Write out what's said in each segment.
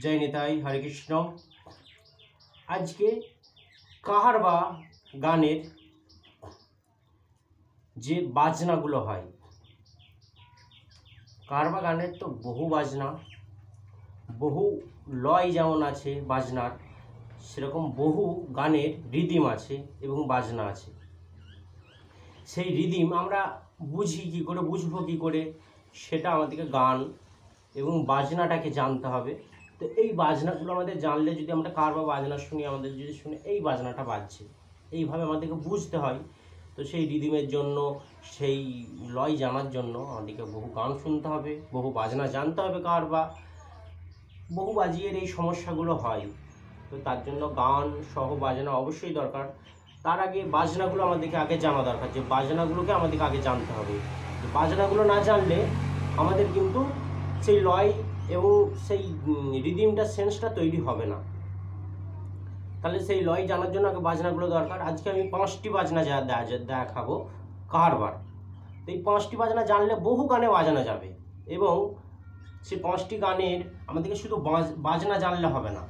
जय निताई हरे कृष्ण। आज के काहारबा गानेर जे बाजनागुलो हय, काहारबा गानेर तो बहु बाजना बहु लय जेमन आछे बाजनार सेरकम बहु गानेर रिदिम आछे एबं बाजना आछे। सेई रिदिम आमरा बुझी कि करे, बुझबो कि करे, सेटा आमादेरके गान एबं बाजनाटाके जानते हबे। तो এই বাজনাগুলো আমাদের জানলে যদি আমরা কারবা বাজনা শুনি, আমাদের যদি শুনে এই বাজনাটা বাজছে, এইভাবে আমাদেরকে বুঝতে হয়। তো সেই রিদিমের জন্য, সেই লয় জানার জন্য আমাদেরকে বহু গান শুনতে হবে, বহু বাজনা জানতে হবে। কারবা বহু বাজিয়ের এই সমস্যাগুলো হয়, তো তার জন্য গান সহ বাজনা অবশ্যই দরকার। তার আগে বাজনাগুলো আমাদেরকে আগে জানা দরকার, যে বাজনাগুলোকে আমাদেরকে আগে জানতে হবে। বাজনাগুলো না জানলে আমাদের কিন্তু সেই লয় এবং সেই রিদিমটা সেন্সটা তৈরি হবে না। তাহলে সেই লয় জানার জন্য আগে বাজনাগুলো দরকার। আজকে আমি 5টি বাজনা দেখাবো কাহারবার। তো এই 5টি বাজনা জানলে বহু গানে বাজানো যাবে, এবং সেই 5টি গানের আমাদেরকে শুধু বাজনা জানলে হবে না,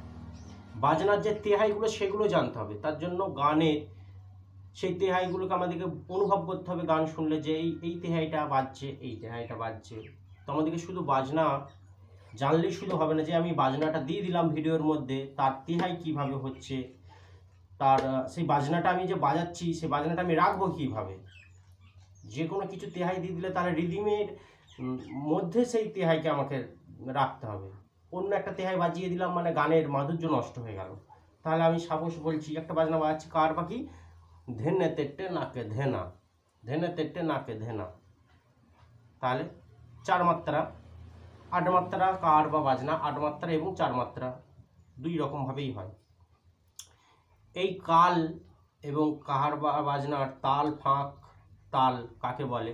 বাজনার যে তেহাইগুলো সেগুলো জানতে হবে। তার জন্য গানের সেই তেহাইগুলোকে আমাদেরকে অনুভব করতে হবে। গান শুনলে যে এই তেহাইটা বাজছে, এই তেহাইটা বাজছে। তো আমাদেরকে শুধু বাজনা জানলেই শুধু হবে না, যে আমি বাজনাটা দিয়ে দিলাম ভিডিওর মধ্যে, তার তেহাই কিভাবে হচ্ছে, তার সেই বাজনাটা আমি যে বাজাচ্ছি সেই বাজনাটা আমি রাখবো কিভাবে। যে কোনো কিছু তেহাই দিয়ে দিলে তাহলে রিদিমের মধ্যে সেই তেহাইকে আমাকে রাখতে হবে। অন্য একটা তেহাই বাজিয়ে দিলাম মানে গানের মাধুর্য নষ্ট হয়ে গেল। তাহলে আমি সাপোজ বলছি, একটা বাজনা বাজাচ্ছি কাহারবা কি, ধেনে তেট্টে নাকে ধেনা, ধেনে তেট্টে নাকে ধেনা। তাহলে 4 মাত্রা, 8 মাত্রা কাহারবা বাজনা, 8 মাত্রা এবং 4 মাত্রা দুই রকমভাবেই হয়। এই কাল এবং কাহারবা বাজনার তাল, ফাঁক, তাল কাকে বলে,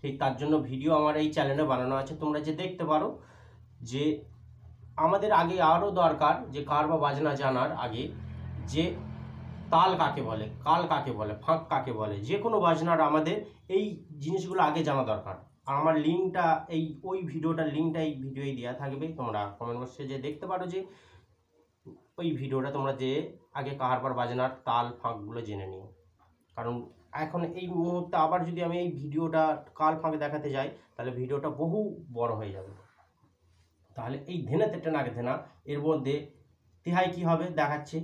সেই তার জন্য ভিডিও আমার এই চ্যানেলে বানানো আছে, তোমরা যে দেখতে পারো। যে আমাদের আগে আরও দরকার যে কাহারবা বাজনা জানার আগে যে তাল কাকে বলে, কাল কাকে বলে, ফাঁক কাকে বলে, যে কোনো বাজনার আমাদের এই জিনিসগুলো আগে জানা দরকার। আর আমার লিঙ্কটা ওই ভিডিওটার লিঙ্কটা এই ভিডিওই দেওয়া থাকবে, তোমরা কমেন্ট বক্সে যে দেখতে পারো, যে ওই ভিডিওটা তোমরা যে আগে কাহারবার বাজনার তাল ফাঁকগুলো জেনে নিও। কারণ এখন এই মুহূর্তে আবার যদি আমি এই ভিডিওটা কাল ফাঁক দেখাতে যাই তাহলে ভিডিওটা বহু বড় হয়ে যাবে। তাহলে এই ধেনে তেট্টে নাকে ধেনা এর মধ্যে তেহাই কি হবে দেখাচ্ছি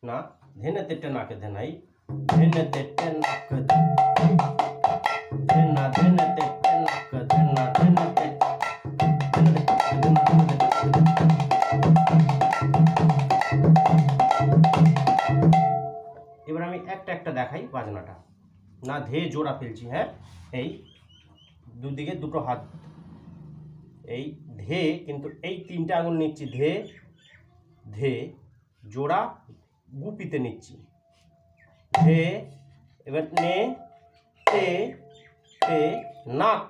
না। ধেনে তেট্টে নাকে ধেনাই, ধেনে তেট্টে নাকে ধেনা, ধেনে তেট্টে নাকে ধেনা, ধেনে তেট্টে। এবার আমি একটা একটা দেখাই বাজনাটা, না ধে জোড়া ফেলছি। হ্যাঁ, এই দুদিকে দুটো হাত, এই ধে কিন্তু এই 3টে আঙুল নিচ্ছি, ধে ধে, জোড়া গুপিতে নিচ্ছি, ধে। এবার নে তে তে, নাক,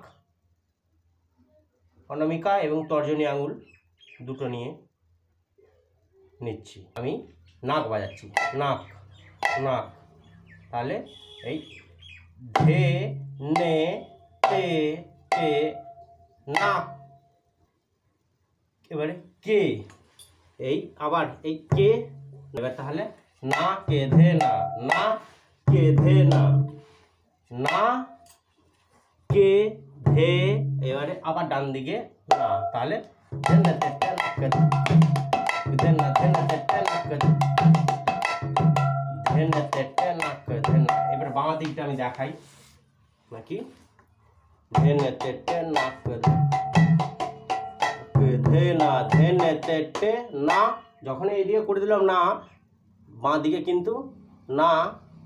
অনামিকা এবং তর্জনী আঙুল দুটো নিয়ে নিচ্ছি, আমি নাক বাজাচ্ছি, নাক নাক। তাহলে এই ধে নে তে তে নাক। এবারে কে, এই আবার এই কে। এবার তাহলে না কে ধে না, না কে ধে না, না কে ধে। এবারে আবার ডান দিকে না। তাহলে ধেনা তেট্টে নাকে ধেনা, ধেনা তেট্টে নাকে ধেনা তেট্টে নাকে ধেনা। এবার বাঁ দিকটা আমি দেখাই নাকি, ধেনে তেট্টে নাকে ধেনা, ধেনে তেট্টে না। যখন এইদিকে করে দিলাম না, বাঁ দিকে কিন্তু না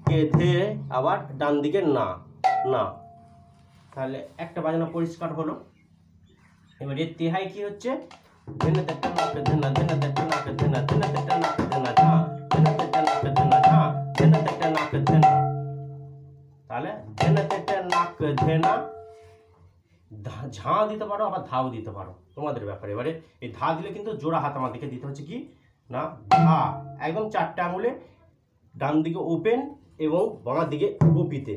কে ধে, আবার ডান দিকে না না। তাহলে একটা বাজনা পরিষ্কার হলো। এবার এর তেহাই কি হচ্ছে, ধেনে তেট্টে নাকে ধেনা, ধেনে তেট্টে নাকে ধেনা, ধেনে তেট্টে নাকে ধেনা ঝা, ধেনে তেট্টে নাকে ধেনা ঝা, ধেনে তেট্টে নাকে ধেনা। তাহলে ধেনে তেট্টে নাকে ধেনা, ঝাঁ দিতে পারো আবার ধাও দিতে পারো, তোমাদের ব্যাপারে। এবারে এই ধা দিলে কিন্তু জোড়া হাত আমাদেরকে দিতে হচ্ছে কি না, ধা একদম 4টে আঙুলে, ডান দিকে ওপেন এবং বাঁ দিকে গোপিতে।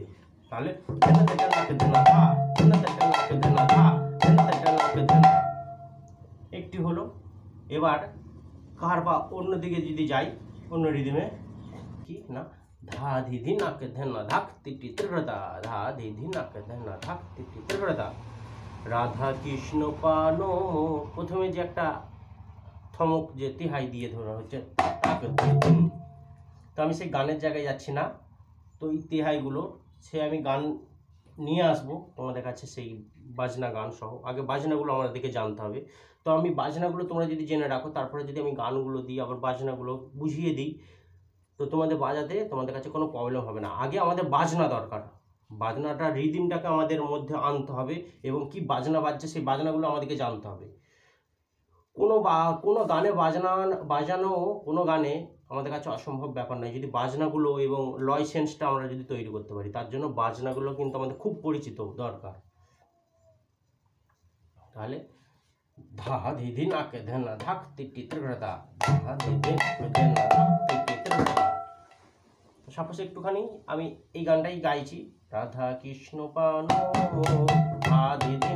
তাহলে ধেনা তেট্টে নাকে ধেনা ধা, ধেনা তেট্টে নাকে ধেনা ধা, ধেনা তেট্টে নাকে ধেনা। একটি হলো। এবার কার বা অন্যদিকে যদি যাই, অন্য রিদিমে কি না, ধা ধি ধি নাক ধেন না ধাক তিটি ত্রিব্রতা, ধা ধি ধি নাক ধেন না ধাক তিটি ত্রিব্রতা। রাধা কৃষ্ণ পানো, প্রথমে যে একটা থমক যে তিহাই দিয়ে ধরা হচ্ছে, তো আমি সেই গানের জায়গায় যাচ্ছি না, তো এই তিহাইগুলো সে আমি গান নিয়ে আসবো তোমাদের কাছে, সেই বাজনা গান সহ। আগে বাজনাগুলো আমাদেরকে জানতে হবে। তো আমি বাজনাগুলো তোমরা যদি জেনে রাখো, তারপরে যদি আমি গানগুলো দিই, আবার বাজনাগুলো বুঝিয়ে দিই, তো তোমাদের বাজাতে তোমাদের কাছে কোনো প্রবলেম হবে না। আগে আমাদের বাজনা দরকার, বাজনাটা রিদিমটাকে আমাদের মধ্যে আনতে হবে, এবং কি বাজনা বাজছে সেই বাজনাগুলো আমাদেরকে জানতে হবে। কোনো গানে বাজানো কোনো গানে আমাদের কাছে অসম্ভব ব্যাপার নয়, যদি বাজনাগুলো এবং লয় সেন্সটা আমরা যদি তৈরি করতে পারি। তার জন্য বাজনাগুলো কিন্তু আমাদের খুব পরিচিত দরকার। তাহলে ধা ধি ধি নাকে ধেন না ধাক তিটি ত্রিব্রতা, ধা ধি ধি ধেন না ধাক তিটি ত্রিব্রতা। সাপোজ একটুখানি আমি এই গানটাই গাইছি, রাধা কৃষ্ণ পানো ধা ধি ধি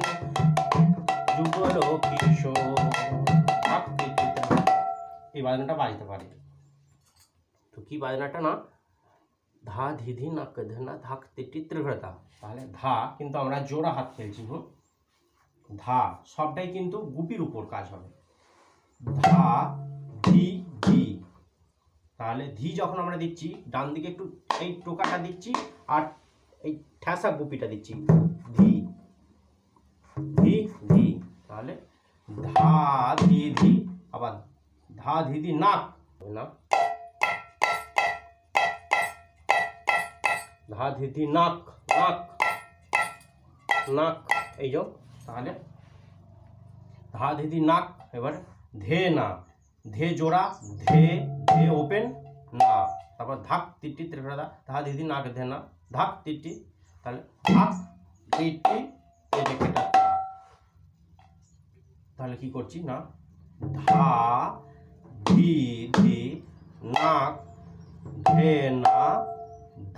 যুগল কিশোর, এই বাজনাটা বাজতে পারে। তো কি বাজনাটা না, ধা ধি ধি নাক ধেন না ধাক তিটি ত্রিব্রতা। তাহলে ধা কিন্তু আমরা জোড়া হাত ফেলছি, ধা সবটাই কিন্তু গুপির উপর কাজ হবে, ধা ধি ধি। তাহলে ধি যখন আমরা দিচ্ছি, ডান দিকে একটু এই টোকাটা দিচ্ছি, আর এই ঠ্যাসা গুপিটা দিচ্ছি, ধি ধি ধি। তাহলে ধা ধি ধি, আবার ধা ধি ধি নাক না, ধা ধি ধি নাক নাক নাক, এই যে। তাহলে ধা ধি ধি নাক। এবার ধে না, ধে জোড়া, ধে ধে ওপেন না, তারপর ধাক তিটি ত্রিব্রতা, ধা ধি ধি নাক ধে না ধাক তিটি। তাহলে ধাক তিটি, তাহলে কি করছি না, ধা ধি ধি নাক ধে না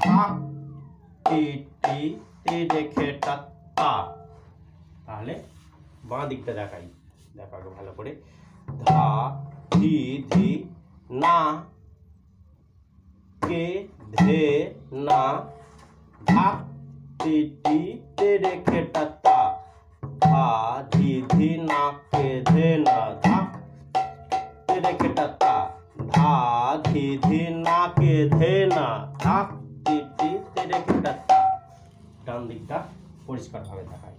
ধাক তিটি তে দেখে তা। তাহলে বাঁ দিকটা দেখাই, দেখাবো ভালো করে। ধা ধি ধি না কে ধে না ধাক তিটি তে দেখে তা, ধা ধি ধি না কে ধে না ধাক তে দেখে তা, ধা ধি ধি না কে ধে না ধাক তিটি তে দেখে তা। ডান দিকটা পরিষ্কারভাবে দেখায়,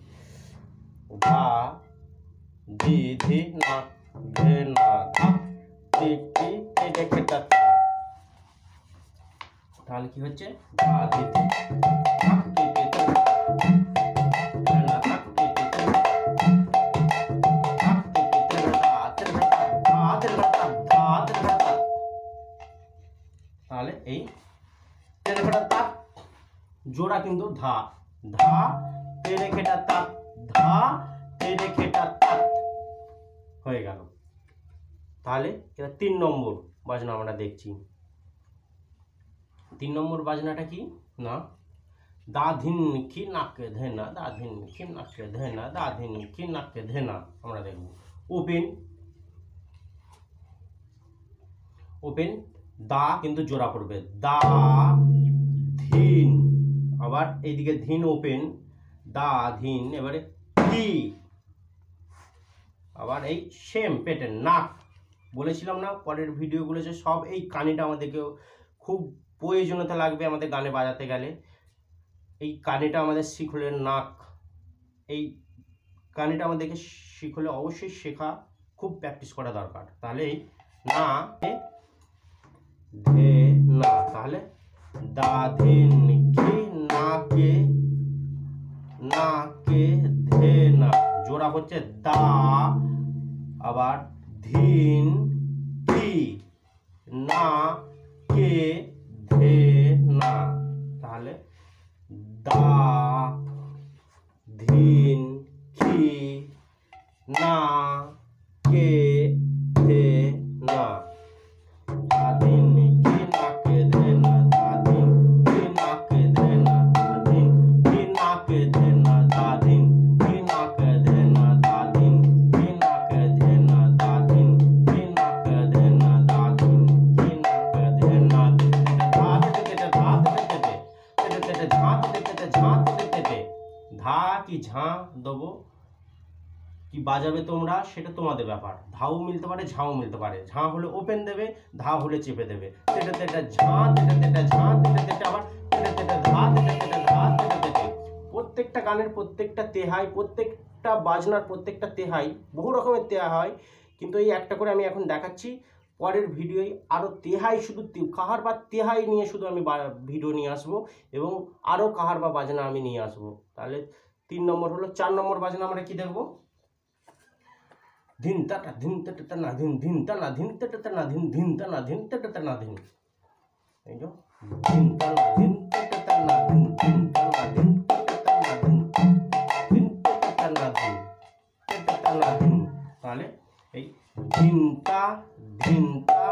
ধা ধি ধি না ধে না ধাক তিটি তে দেখে তা। তাহলে কি হচ্ছে, ধা ধি ধি ধাক তিটি তে না ধাক তিটি তে ধাক তিটি তে ধা ত্রিব্রতা ধা ত্রিব্রতা ধা ত্রিব্রতা। তাহলে এই ত্রিব্রতা জোড়া কিন্তু ধা, ধা তে রেখে তা, ধা তে রেখে তা হয়ে গেল। তাহলে এটা 3 নম্বর বাজনা আমরা দেখছি। 3 নম্বর বাজনাটা কি না, দা ধিন কি নাকে ধেনা, দা ধিন কি নাকে ধেনা, দা ধিন কি নাকে ধেনা। আমরা দেখব ওপেন, ওপেন দা কিন্তু জোড়া পড়বে, দা ধিন, আবার এইদিকে ধিন ওপেন, দা ধিন, এবারে ধি, আবার এই সেম প্যাটার্ন নাক। বলেছিলাম না পরের ভিডিওগুলো যে সব এই কানিটা আমাদেরকে খুব প্রয়োজনীয়তা লাগবে আমাদের গানে বাজাতে গেলে। এই কানিটা আমাদের শিখলে নাক, এই কানিটা আমাদেরকে শিখলে অবশ্যই শেখা, খুব প্র্যাকটিস করা দরকার। তাহলে এই না ধে না, তাহলে দা ধিন কি নাকে নাকে ধে না, জোড়া হচ্ছে দা, আবার ধিন কি না কে ধে না। তাহলে দা ধিন কি না কে ধে না, দা ধিন কি না কে ধে না, দা ধিন কি না কে ধে না, দা ধিন কি না কে ধে না, দা ধিন কি না কে ধে না, দা ধিন কি না কে ধে না, দা ধিন কি বাজাবে তোমরা সেটা তোমাদের ব্যাপার। ধাও মিলতে পারে, ঝাও মিলতে পারে। ঝাঁ হলে ওপেন দেবে, ধা হলে চেপে দেবে। তেটে তেটে ঝাঁ, তেটে তেটে ঝাঁ, তেটে তেটে আবার তেটে তেটে ধা, তেটে তেটে ধা, তেটে তেটে। প্রত্যেকটা গানের প্রত্যেকটা তেহাই, প্রত্যেকটা বাজনার প্রত্যেকটা তেহাই বহু রকমের তেহা হয়, কিন্তু এই একটা করে আমি এখন দেখাচ্ছি। পরের ভিডিওয় আরও তেহাই, শুধু কাহার বা তেহাই নিয়ে শুধু আমি ভিডিও নিয়ে আসবো, এবং আরও কাহার বা বাজনা আমি নিয়ে আসবো। তাহলে 3 নম্বর হলো। 4 নম্বর বাজনা আমরা কি দেখবো? ধিন তা ধিন তা না ধিন, ধিন তা না ধিন তা না ধিন, ধিন তা না ধিন তা না ধিন। এই যে ধিন তা না ধিন তা না ধিন, ধিন তা না ধিন তা না ধিন, ধিন তা না ধিন তা না ধিন। তাহলে এই ধিন তা না ধিন তা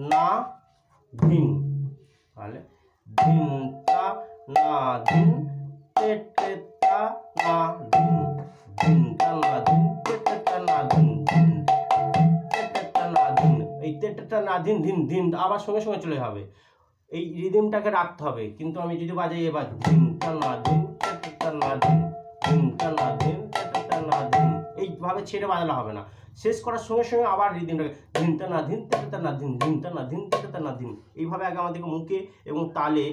না ধিন। তাহলে ধিন তা না ধিন তেটে তা না ধিন, ধিন তা না ধিন তেটে তা না ধিন, ধিন তেটে তা না ধিন। এই তেটে তা না ধিন, ধিন ধিন আবার সঙ্গে সঙ্গে চলে হবে। এই রিদমটাকে রাখতে হবে। কিন্তু আমি যদি বাজাই এবার ধিন তা না ধিন তেটে তা না ধিন, ধিন তা না ধিন তেটে তা না ধিন, এইভাবে ছেড়ে বাজালে হবে না। শেষ করার সঙ্গে সঙ্গে আবার রিদমটাকে ধিন তা না ধিন তেটে তা না ধিন, ধিন তা না ধিন তেটে তা না ধিন। এইভাবে আগে আমাদেরকে মুখে এবং তালে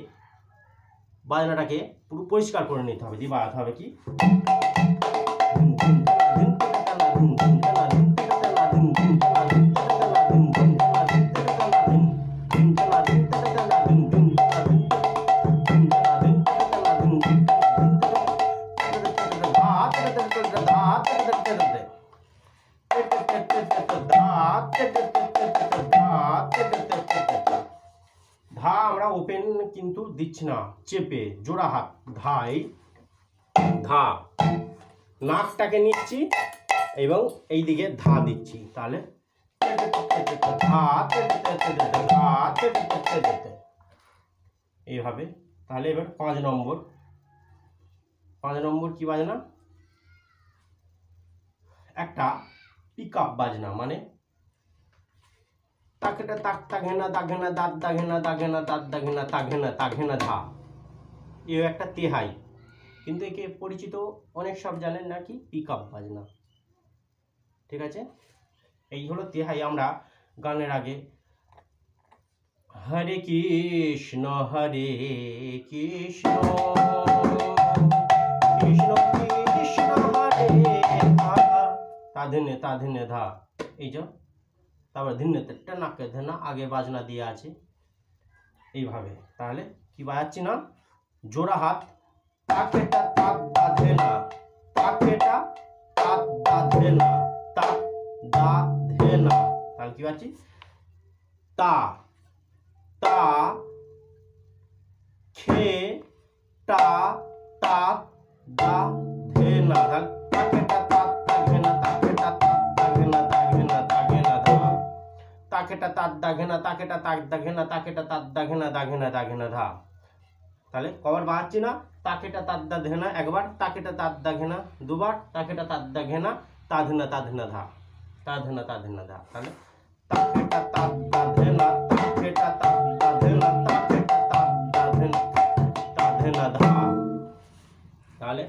বাজনাটাকে পুরো পরিষ্কার করে নিতে হবে। দিয়ে বাজাতে হবে কি ধা আমরা ওপেন কিন্তু দিচ্ছি না, চেপে জোড়া হাত ধাই ধা, নাকটাকে নিচ্ছি এবং এই দিকে ধা দিচ্ছি। তাহলে এইভাবে। তাহলে এবার 5 নম্বর। 5 নম্বর কি বাজনা? একটা পিক আপ বাজনা, মানে তাকেটা তাক তাঘেনা দাঘেনা দাঁত দাঘেনা দাঘেনা দাঁত দাঘেনা তাঘেনা তাঘেনা ধা। এও একটা তেহাই, কিন্তু একে পরিচিত অনেক সব জানেন না কি পিক আপ বাজনা। ঠিক আছে, এই হলো তেহাই। আমরা গানের আগে হরে কৃষ্ণ কৃষ্ণ কৃষ্ণ কৃষ্ণ হরে তা ধিনে ধা, এই যে তারপর ধিনে তেটে নাকে ধেনা, আগে বাজনা দিয়ে আছে এইভাবে। তাহলে কি বাজাচ্ছি না, জোড়া হাত তাকেটা তাক দা ধেনা, তাকেটা তাক দা ধেনা, তাক দা ধেনা। তাহলে কি বাজছি তা তা খে টা তাক দা ধেনা। তাহলে তাকেটা তাক দাঘেনা, তাকেটা তাক দাঘেনা দাঘেনা দাঘেনা ধা, তাকেটা তাক দাঘেনা, তাকেটা তাক দাঘেনা, তাকেটা তাক দাঘেনা দাঘেনা দাঘেনা ধা। তাহলে কবার বাজাচ্ছি না, তাকেটা তাক দা ধেনা একবার, তাকেটা তাক দাঘেনা দুবার, তাকেটা তাক দাঘেনা তা ধেনা ধা, তা ধেনা ধা। তাহলে তাকেটা তাক দা ধেনা, তাকেটা তাক দা ধেনা, তাকেটা তাক দা ধেনা ধা। তাহলে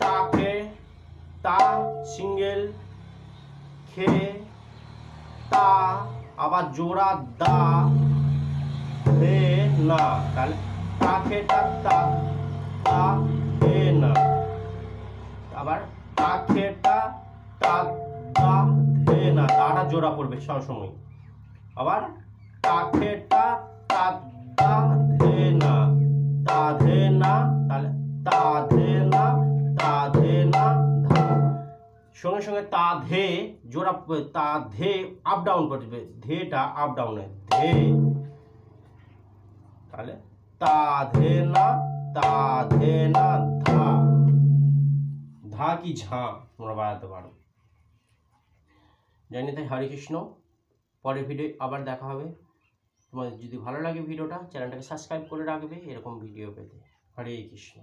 তাকে তা সিঙ্গেল, খে তা আবার জোড়া দা ধে না। তাহলে তাকেটা তাক দা ধে না, আবার তাকেটা তাক দা ধে না, দাটা জোড়া পড়বে সবসময়। আবার তাকেটা তাক দা ধে না, তা ধে না। তাহলে তা ধে না ধা, সঙ্গে সঙ্গে তা ধে জোড়া, তা ধে আপ ডাউন করবে, ধেটা আপ ডাউনে ধে। তাহলে তা ধে না ধা, ধা কি ঝা তোমরা বাজাতে পারো। জানি তাই হরে কৃষ্ণ। পরের ভিডিও আবার দেখা হবে। তোমাদের যদি ভালো লাগে ভিডিওটা, চ্যানেলটাকে সাবস্ক্রাইব করে রাখবে এরকম ভিডিও পেতে। হরে কৃষ্ণ।